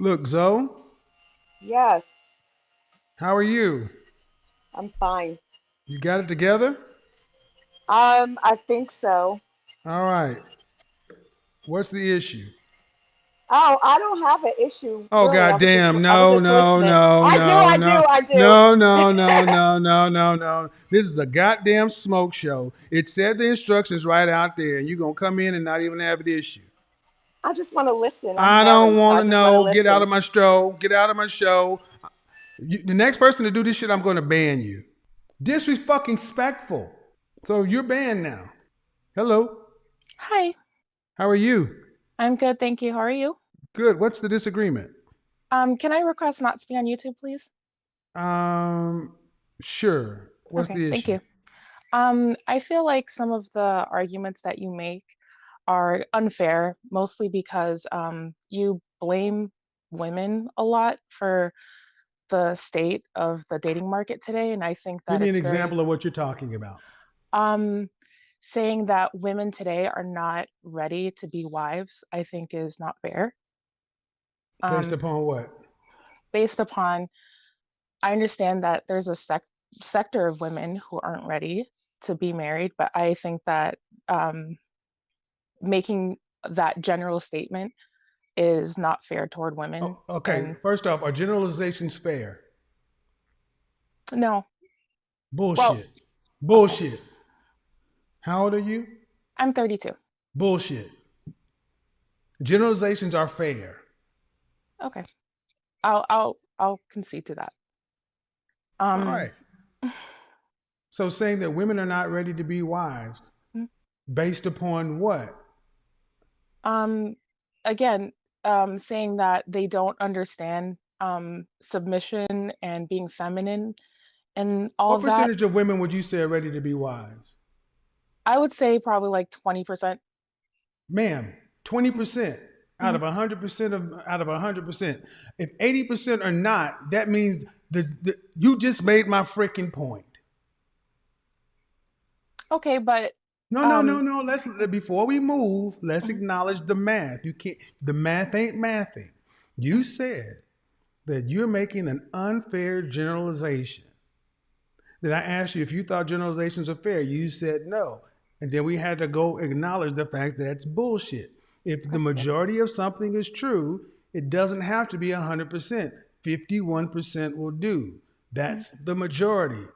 Look, Zoe, Yes, how are you? I'm fine. You got it together? I think so. All right. What's the issue? Oh, I don't have an issue Oh, really. goddamn. I was No, just no, listening. no, I do, no, I do, no, I do. no, no, no, no, no, no, no. This is a goddamn smoke show. It said the instructions right out there, and you're going to come in and not even have the issue. I just want to listen. I'm I don't married, so want I to just want to know. Get out listen. of my show. Get out of my show. The next person to do this shit, I'm going to ban you. Disrespectful. So you're banned now. Hello. Hi, How are you? I'm good, thank you. How are you? Good. What's the disagreement? Can I request not to be on YouTube, please? Um, sure. What's Okay, the thank issue? you. I feel like some of the arguments that you make are unfair, mostly because you blame women a lot for the state of the dating market today, and I think Give that me an it's very example of what you're talking about. um saying that women today are not ready to be wives, I think is not fair. Based Um, upon what? Based upon I understand that there's a sector of women who aren't ready to be married, but I think that um, making that general statement is not fair toward women. Oh, okay. And First off, are generalizations fair? no, well, Bullshit. okay, Bullshit. How old are you? I'm 32. Bullshit. Generalizations are fair. Okay, I'll concede to that. All Um, right. So saying that women are not ready to be wives based upon what? um, again, saying that they don't understand submission and being feminine and all What of that, percentage of women would you say are ready to be wives? I would say probably like 20%. Ma'am, 20% out of 100% of out of 100%. If 80% are not, that means you just made my freaking point. Okay, but No, no, no, um, no. Let's before we move, let's mhm, acknowledge the math. You can't. The math ain't mathing. You said that you're making an unfair generalization. Then I asked you if you thought generalizations are fair. You said no. And then we had to go acknowledge the fact that it's bullshit. If the okay, majority of something is true, it doesn't have to be 100%. 51% will do. mhm, That's the majority.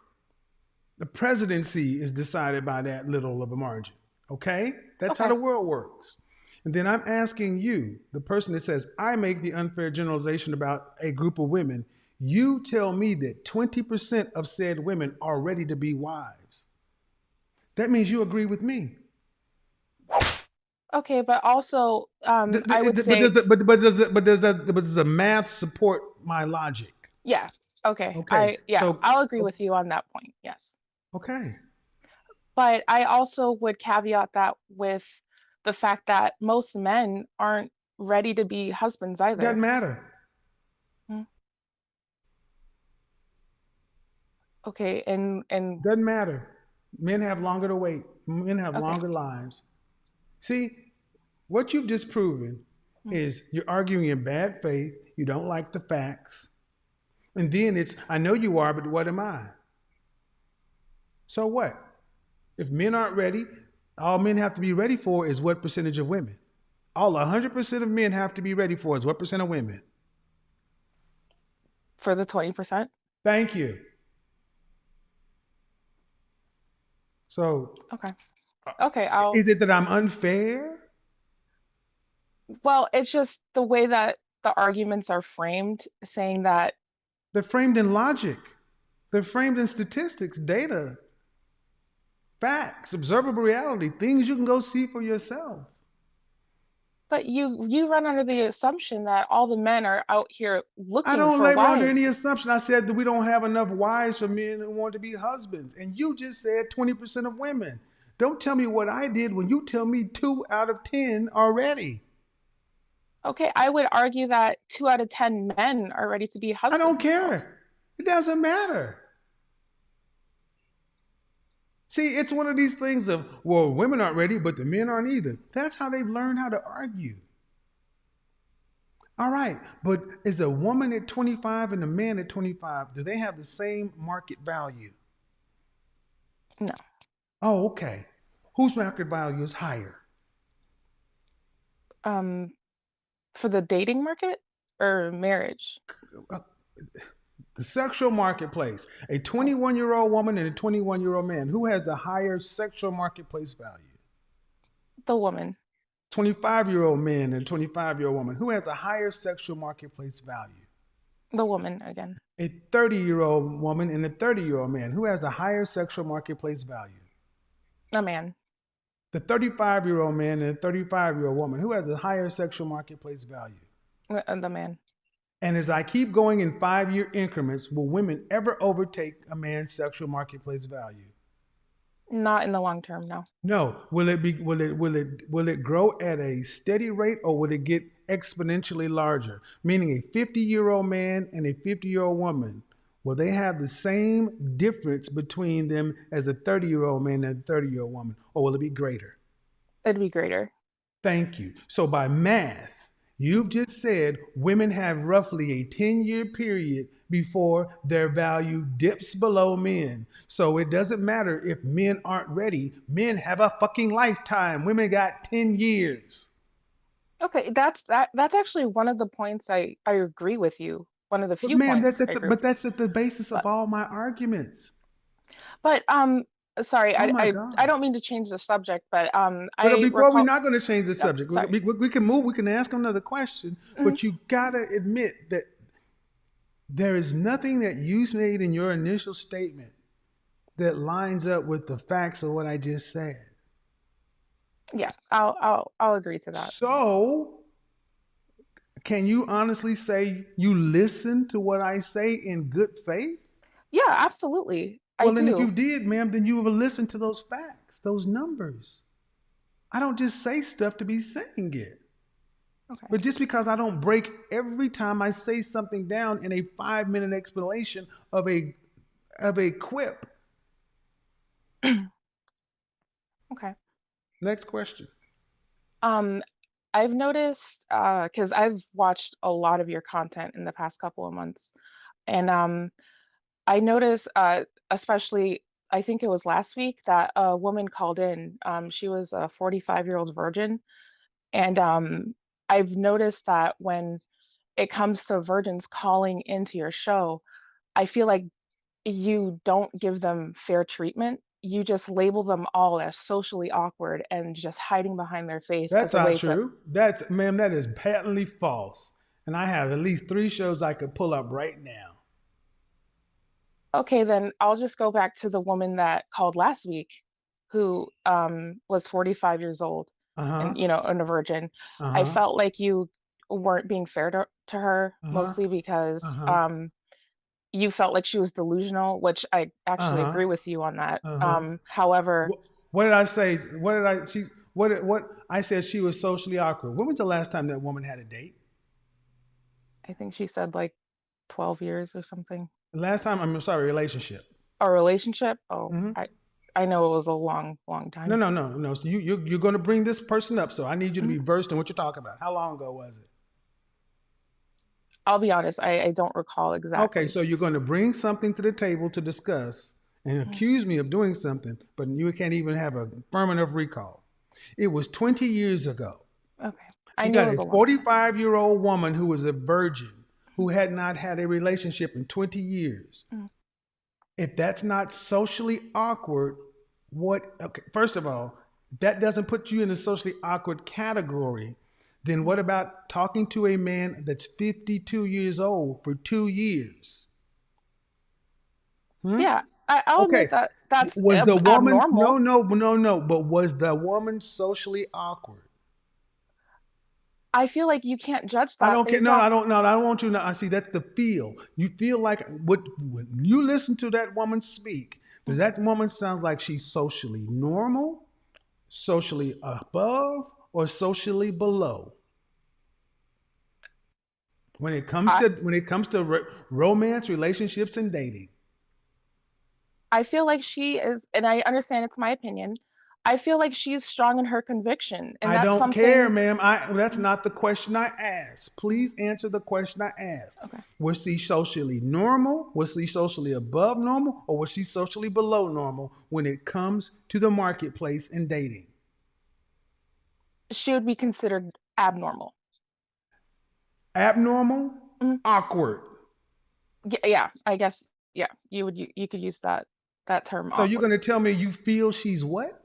The presidency is decided by that little of a margin. Okay? That's how okay, the world works. And then I'm asking you, the person that says, I make the unfair generalization about a group of women, you tell me that 20% of said women are ready to be wives. That means you agree with me. okay. But also, I would But say, does the math support my logic? yeah, okay. Okay, Yeah, I'll agree oh, with you on that point. Yes, okay, but I also would caveat that with the fact that most men aren't ready to be husbands doesn't either. matter. Mm, okay, and Doesn't matter. Men have longer to wait. Men have okay, longer lives. See, what you've just proven mm, is you're arguing in bad faith. You don't like the facts. And then it's, I know you are, but what am I? So what? If men aren't ready, all men have to be ready for is what percentage of women? All 100% of men have to be ready for is what percent of women? for the 20%. Thank you. So Okay, uh, okay. I'll. is it that I'm unfair? Well, it's just the way that the arguments are framed, saying that They're framed in logic. They're framed in statistics, data, facts, observable reality, things you can go see for yourself. but you run under the assumption that all the men are out here I looking don't for labor under any wives. assumption. I said that we don't have enough wives for men who want to be husbands. And you just said 20% of women. Don't tell me what I did when you tell me 2 out of 10 already. Okay, I would argue that 2 out of 10 men are ready to be I don't husbands. So, care. It doesn't matter. See, it's one of these things of, well, women aren't ready, but the men aren't either. That's how they've learned how to argue. All right, but is a woman at 25 and a man at 25, do they have the same market value? No. Oh, okay. Whose market value is higher? Um, for the dating market or marriage? Uh, The sexual marketplace. A Oh, 21-year-old woman and a 21-year-old man. Who has the higher sexual marketplace value? the woman, 25-year-old man and 25-year-old woman. Who has a higher sexual marketplace value? the woman again, A 30-year-old woman and a 30-year-old man. Who has a higher sexual marketplace value? a man, The 35-year-old man and a 35-year-old woman. Who has a higher sexual marketplace value? the man. And as I keep going in 5-year increments, will women ever overtake a man's sexual marketplace value? Not in the long term, no. No. Will it grow at a steady rate, or will it get exponentially larger? Meaning a 50-year-old man and a 50-year-old woman, will they have the same difference between them as a 30-year-old man and a 30-year-old woman, or will it be greater? It'd be greater. Thank you. So by math, you've just said women have roughly a 10-year period before their value dips below men. So it doesn't matter if men aren't ready. Men have a fucking lifetime. Women got 10 years. Okay, that's actually one of the points I agree with you. One of the But few ma'am, points I agree with you. that's at the basis of But all my arguments. but sorry, Oh my I God. don't mean to change the subject, but But I before we're recall. not going to change the Oh, subject, sorry. we can move, we can ask another question, Mhm. but you gotta admit that there is nothing that you made in your initial statement that lines up with the facts of what I just said. Yeah, I'll agree to that. So, can you honestly say you listen to what I say in good faith? Yeah, absolutely. I Well, and if you do. did, ma'am, then you would have listened to those facts, those numbers. I don't just say stuff to be saying it. Okay. But just because I don't break every time I say something down in a 5-minute explanation of a quip. Okay. Next question. Um, I've noticed because I've watched a lot of your content in the past couple of months, and I noticed especially I think it was last week that a woman called in. She was a 45-year-old virgin, and I've noticed that when it comes to virgins calling into your show, I feel like you don't give them fair treatment. You just label them all as socially awkward and just hiding behind their faith That's as a not way to. true. Ma'am, that is patently false. And I have at least 3 shows I could pull up right now. Okay, then I'll just go back to the woman that called last week who was 45 years old Uh huh. and and a virgin. Uh I huh. felt like you weren't being fair to her, Uh huh. mostly Uh because huh. you felt like she was delusional, which I Uh actually huh. agree with you on that. Uh huh. However, What did I say? What did I? She. What? I said she was socially awkward. When was the last time that woman had a date? I think she said like 12 years or something. The last time. I'm sorry. Relationship. A relationship? Oh, Hmm. I know it was a long, long No. time. No. No. No. So you're going to bring this person up. So I need you to Mhm. be versed in what you're talking about. How long ago was it? I'll be honest, I don't recall Okay, exactly. so you're going to bring something to the table to discuss and Mhm. accuse me of doing something, but you can't even have a firm enough recall. It was 20 years ago. Okay. I You knew it got was a a long time. 45-year-old woman who was a virgin, who had not had a relationship in 20 years. Mhm. If that's not socially awkward, what, okay, first of all, that doesn't put you in the socially awkward category. Then Mhm. what about talking to a man that's 52 years old for 2 years? Hmm? Yeah, I'll Okay. admit that that's Was the woman, no, abnormal. no, no, no, but was the woman socially awkward? I feel like you can't judge I that don't care. based No, I off. don't. No, I don't want you to. I see. That's the feel. You feel like when you listen to that woman speak. Does Mhm. that woman sound like she's socially normal, socially above, or socially below? I When it comes to romance, relationships, and dating. I feel like she is, and I understand it's my opinion. I feel like she's strong in her conviction, and I that's don't care, something. ma'am. That's Mhm, not the question I asked. mhm. Please answer the question I asked. Okay. Was she socially normal? Was she socially above normal? Or was she socially below normal when it comes to the marketplace and dating? She would be considered abnormal. Abnormal? Mhm. Awkward. Yeah, I guess. Yeah, you could use that term, So you're awkward. going to tell me you feel she's what?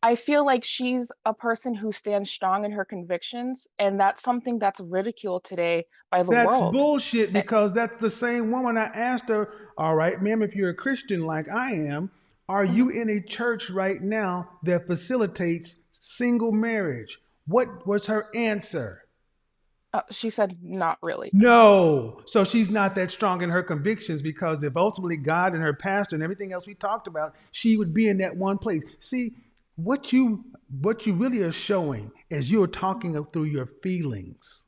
I feel like she's a person who stands strong in her convictions, and that's something that's ridiculed today by the That's world. bullshit Eh, because that's the same woman I asked her, all right, ma'am, if you're a Christian like I am, are mhm. you in a church right now that facilitates single marriage? What was her answer? She said not really. No. So she's not that strong in her convictions because if ultimately God and her pastor and everything else we talked about, she would be in that one place. See, what you what you really are showing is you're talking through your feelings.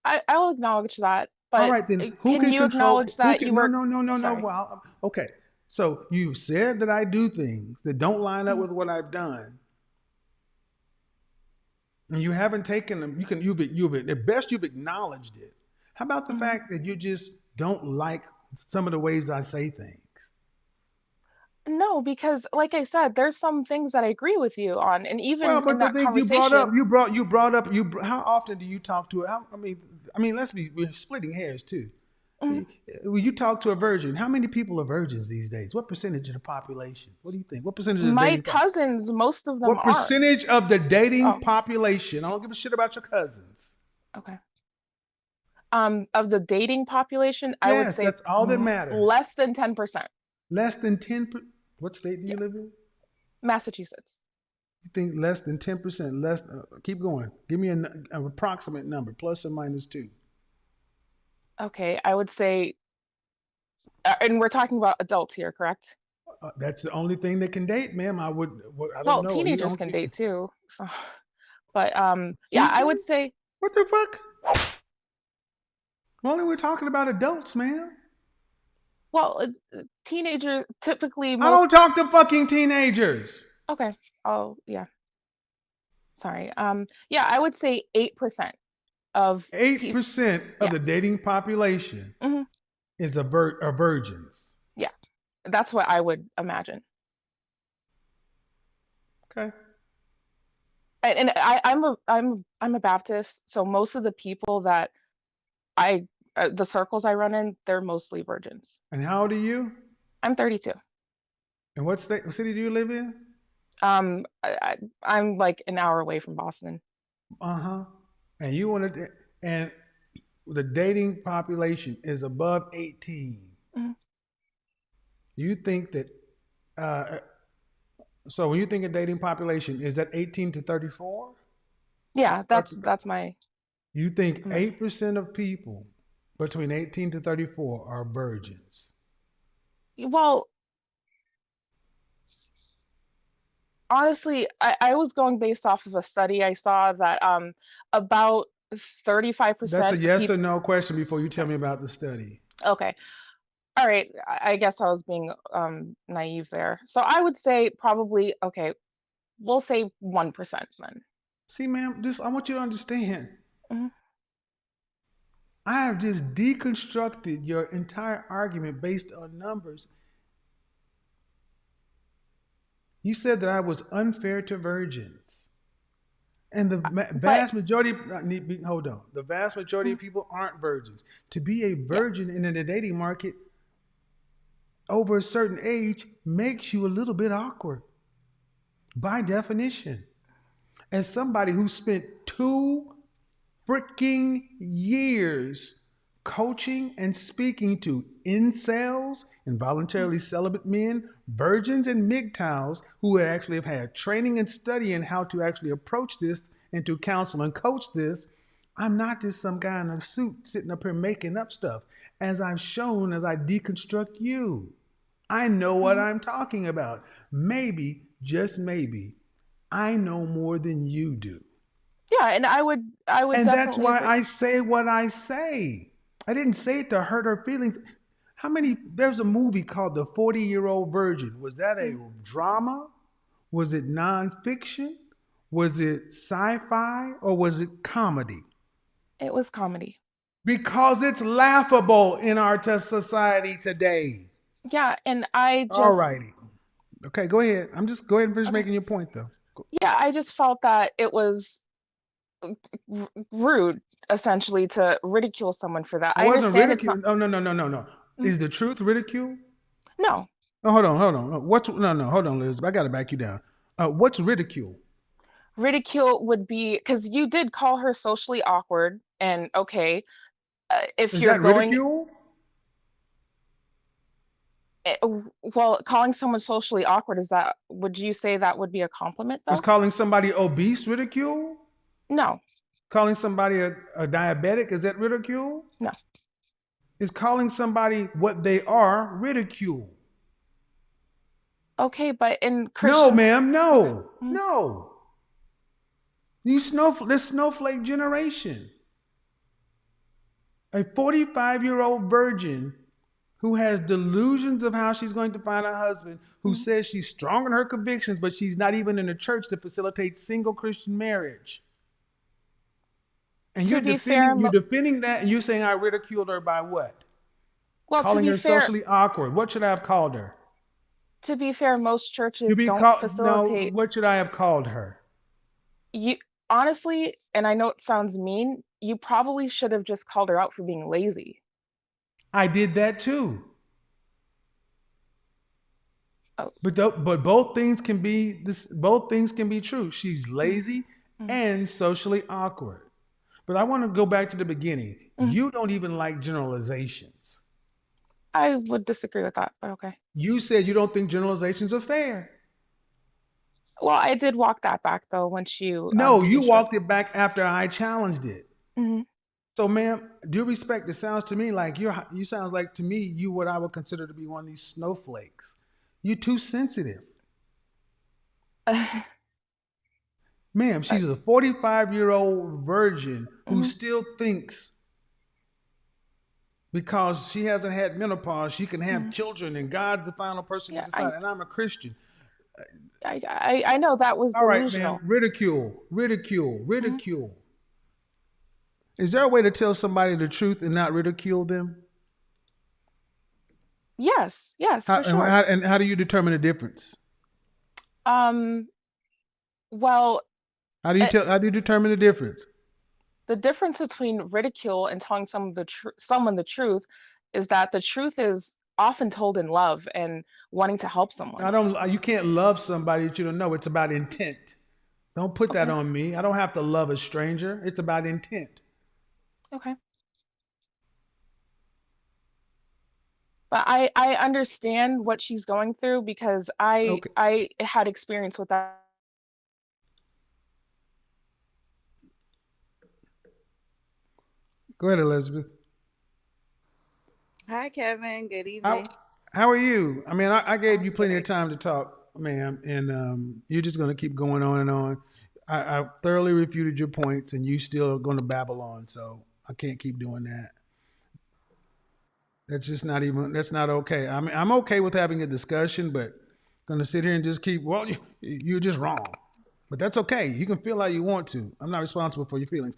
I'll acknowledge that, All but right, then who can can you control? acknowledge Who that you can? No, were no, no, no, no. sorry. Well, okay. So you said that I do things that don't line up Mhm, with what I've done, and you haven't taken them. You've at best you've acknowledged it. How about the mhm. fact that you just don't like some of the ways I say things? No, because like I said, there's some things that I agree with you on, and Well, even in but the that thing you brought up, conversation. you brought up, How often do you talk to it? I mean, we're splitting hairs too. Mhm. When you talk to a virgin, how many people are virgins these days? What percentage of the population? What do you think? What percentage of the My dating cousins, most of them What are. percentage of the dating Oh, population? I don't give a shit about your cousins. okay. Of the dating population, I would Yes, say that's all that matters. less than 10%. Less than 10. What state do Yeah, you live in? Massachusetts. You think less than 10%? Less. Keep going. Give me an approximate number, plus or minus two. Okay, I would say, and we're talking about adults here, correct? That's the only thing that can date, ma'am. I don't Well, know. You teenagers don't. can date too. So, but yeah, Excuse I me. would say, What the fuck? Only we're talking about adults, man. well, teenager typically I most. don't talk to fucking teenagers. Okay. Oh, yeah. Sorry. Yeah, I would say 8% of Eight people. percent of Yeah. the dating population Hmm. is are virgins. Yeah. That's what I would imagine. Okay. And I'm a Baptist, so most of the people that I the circles I run in, they're mostly virgins. And how old are you? I'm 32. And what city do you live in? I'm like an hour away from Boston. Uh huh. And you want to, and the dating population is above 18. Mhm. You think that, uh, so when you think of dating population, is that 18 to 34? Yeah, Start that's my You think my 8% of people between 18 to 34 are virgins. well, honestly, I was going based off of a study I saw that about That's a 35% of yes people. or no question before you tell Okay. me about the study. Okay. All right. I guess I was being naive there. So I would say probably okay, we'll say 1% then. See, ma'am, I want you to understand. Mhm. I have just deconstructed your entire argument based on numbers. You said that I was unfair to virgins. And the But vast majority, hold on, the vast majority of mm, people aren't virgins. To be a yeah. virgin in the dating market over a certain age makes you a little bit awkward by definition. As somebody who spent 2 freaking years coaching and speaking to incels, Mm, involuntarily celibate men, virgins, and MGTOWs who actually have had training and studying how to actually approach this and to counsel and coach this. I'm not just some guy in a suit sitting up here making up stuff. As I've shown, as I deconstruct you, I know what mhm. I'm talking about. Maybe, just maybe, I know more than you do. Yeah, and I would And that's definitely why agree. I say what I say. I didn't say it to hurt her feelings. How many? There's a movie called The 40-Year-Old Virgin. Was that a drama? Was it nonfiction? Was it sci-fi or was it comedy? It was comedy. Because it's laughable in our society today. Yeah, and I All just righty. Okay, go ahead. I'm just go ahead and finish okay. making your point though. Yeah, I just felt that it was rude essentially to ridicule someone for that. I I wasn't understand it's not ridiculed. Oh no. mm, Is the truth ridicule? no. Oh, hold on. What's no, hold on, Liz. I gotta back you down. What's ridicule? Ridicule would be because you did call her socially awkward, and okay, if Is you're that going ridicule? eh, well, calling someone socially awkward, is that, would you say that would be a compliment Is though? calling somebody obese ridicule? No, Calling somebody a diabetic, is that ridicule? no. Is calling somebody what they are ridicule? Okay, but in No, Christians, ma'am, okay. no, no. This snowflake generation. A 45-year-old virgin who has delusions of how she's going to find a husband, who Mhm. says she's strong in her convictions, but she's not even in a church to facilitate single Christian marriage. And To be fair, you're defending that, and you're saying I ridiculed her by what? well, Calling her socially awkward. What should I have called her? to be fair, most To churches be don't called no. facilitate What should I have called her? you honestly, and I know it sounds mean, you probably should have just called her out for being lazy. I did that too. Oh, But both things can be this. Both things can be true. She's mm, lazy mm, and socially awkward. But I want to go back to the beginning. mm. You don't even like generalizations. I would disagree with that, but okay. You said you don't think generalizations are fair. Well, I did walk that back though once you No, you deconstruct. walked it back after I challenged it. Mhm. So, ma'am, due respect, it sounds to me like you sounds like to me you what I would consider to be one of these snowflakes. You're too sensitive. Ma'am, she's a 45-year-old virgin who Mhm. still thinks because she hasn't had menopause, she can have Mhm. children and God's the final person to Yeah, decide. And I'm a Christian. I know that was All right, ma'am. delusional. Ridicule, ridicule, Mhm. ridicule. Is there a way to tell somebody the truth and not ridicule them? Yes, yes, How, for sure. and how do you determine the difference? Um, well, uh, How do you determine the difference? the difference between ridicule and telling someone the truth is that the truth is often told in love and wanting to help I someone. don't. You can't love somebody that you don't know. It's about intent. Don't put that Okay, on me. I don't have to love a stranger. It's about intent. okay. But I understand what she's going through because Okay. I had experience with that. Go ahead, Elizabeth. Hi, Kevin. Good How evening. how are you? I mean, I gave you I'm plenty of great. time to talk, ma'am, and you're just going to keep going on and on. I thoroughly refuted your points, and you still are going to babble on. So I can't keep doing that. That's just not even. That's not okay. I mean, I'm okay with having a discussion, but going to sit here and just keep. Well, you're just wrong. But that's okay. You can feel how you want to. I'm not responsible for your feelings.